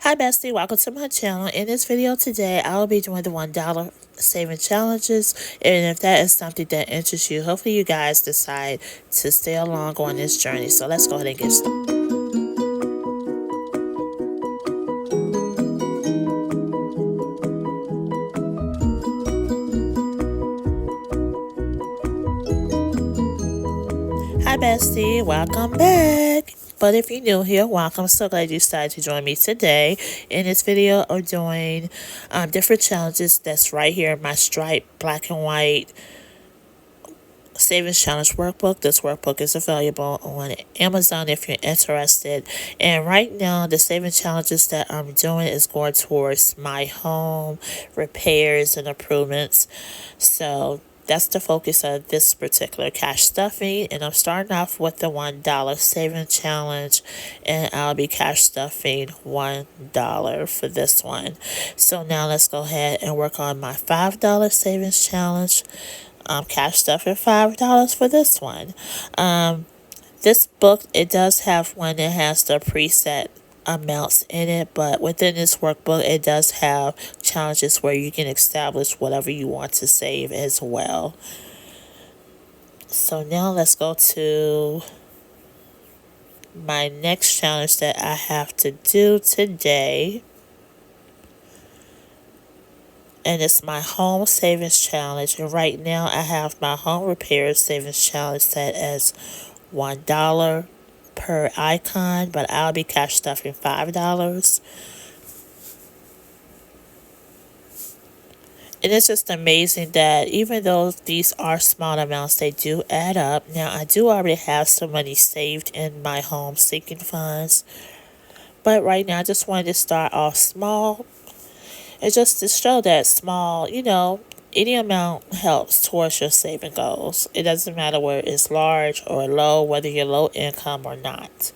Hi bestie, welcome to my channel. In this video today, I will be doing the $1 saving challenges, and if that is something that interests you, hopefully you guys decide to stay along on this journey. So let's go ahead and get started. Hi bestie, welcome back. But if you're new here, welcome. So glad you decided to join me today. In this video, I'm doing different challenges that's right here in my Stripe black and white savings challenge workbook. This workbook is available on Amazon if you're interested. And right now, the savings challenges that I'm doing is going towards my home repairs and improvements. So that's the focus of this particular cash stuffing, and I'm starting off with the $1 saving challenge, and I'll be cash stuffing $1 for this one. So now let's go ahead and work on my $5 savings challenge. Cash stuffing $5 for this one. This book, it does have one that has the preset amounts in it, but within this workbook it does have challenges where you can establish whatever you want to save as well. So now let's go to my next challenge that I have to do today, and it's my home savings challenge. And right now I have my home repair savings challenge set as $1 per icon, but I'll be cash stuffing $5. And it's just amazing that even though these are small amounts, they do add up. Now, I do already have some money saved in my home sinking funds, but right now I just wanted to start off small. And just to show that small, any amount helps towards your saving goals. It doesn't matter whether it's large or low, whether you're low income or not.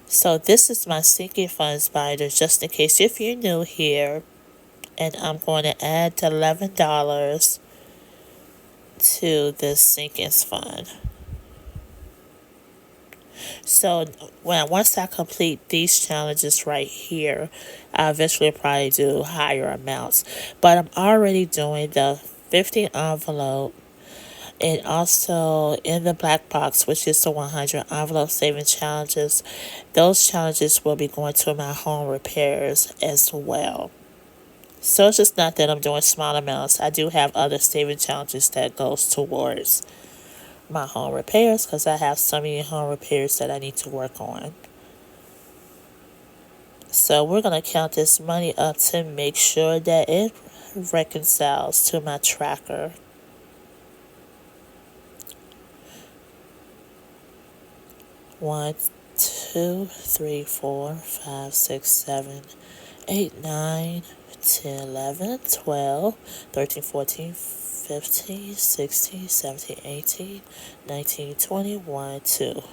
So this is my sinking funds binder, just in case if you're new here. And I'm going to add $11 to this sinking fund. So once I complete these challenges right here, I eventually probably do higher amounts. But I'm already doing the 50 envelope, and also in the black box, which is the 100 envelope saving challenges. Those challenges will be going to my home repairs as well. So it's just not that I'm doing small amounts. I do have other saving challenges that goes towards my home repairs, because I have so many home repairs that I need to work on. So we're going to count this money up to make sure that it reconciles to my tracker. One, 2, 3, 4, 5, 6, 7, 8, 9, 10, 11, 12, 13, 14, 15, 16, 17, 18, 19, 20, 1, 2.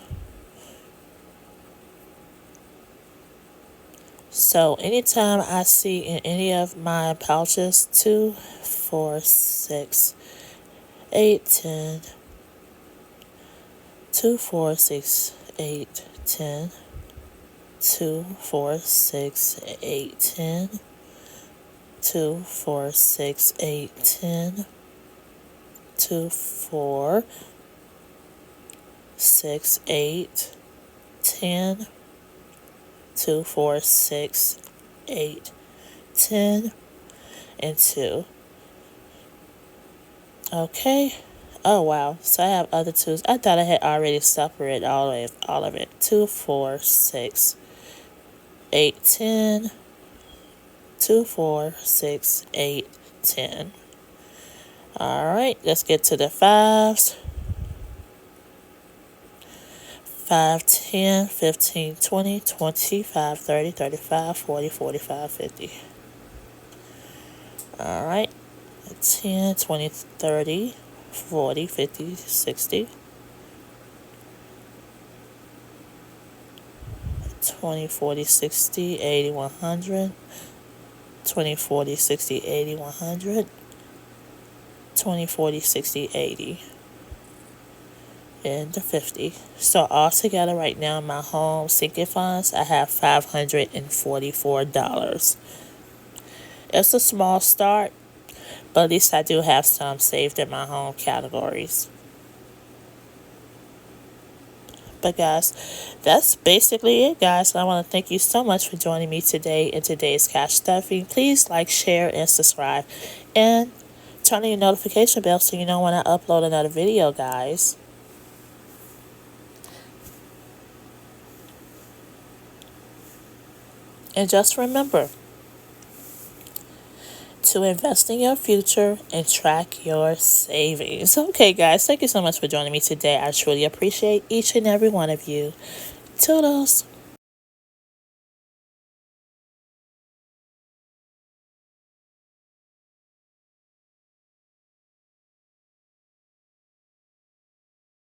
So anytime I see in any of my pouches 2, 4, 6, 8, 10, 2, 4, 6, 8, 10, 2, 4, 6, 8, 10, 2, 4, 6, 8, 10, 2, 4, 6, 8, 10, 2, 4, 6, 8, 10, and 2. Okay. Oh wow. So I have other 2s. I thought I had already separated all of it. 2, 4, 6, 8, 10. 2, 4, 6, 8, 10. Alright, let's get to the 5s. 5, 10, 15, 20, 25, 30, 35, 40, 45, 50. Alright, 10, 20, 30, 40, 50, 60. 20, 40, 60, 80, 100. 20, 40, 60, 80, 100. 20, 40, 60, 80. $150. So altogether right now in my home sinking funds, I have $544. It's a small start, but at least I do have some saved in my home categories. But guys, that's basically it, guys. I want to thank you so much for joining me today in today's cash stuffing. Please like, share, and subscribe. And turn on your notification bell so you know when I upload another video, guys. And just remember to invest in your future and track your savings. Okay, guys, thank you so much for joining me today. I truly appreciate each and every one of you. Toodles.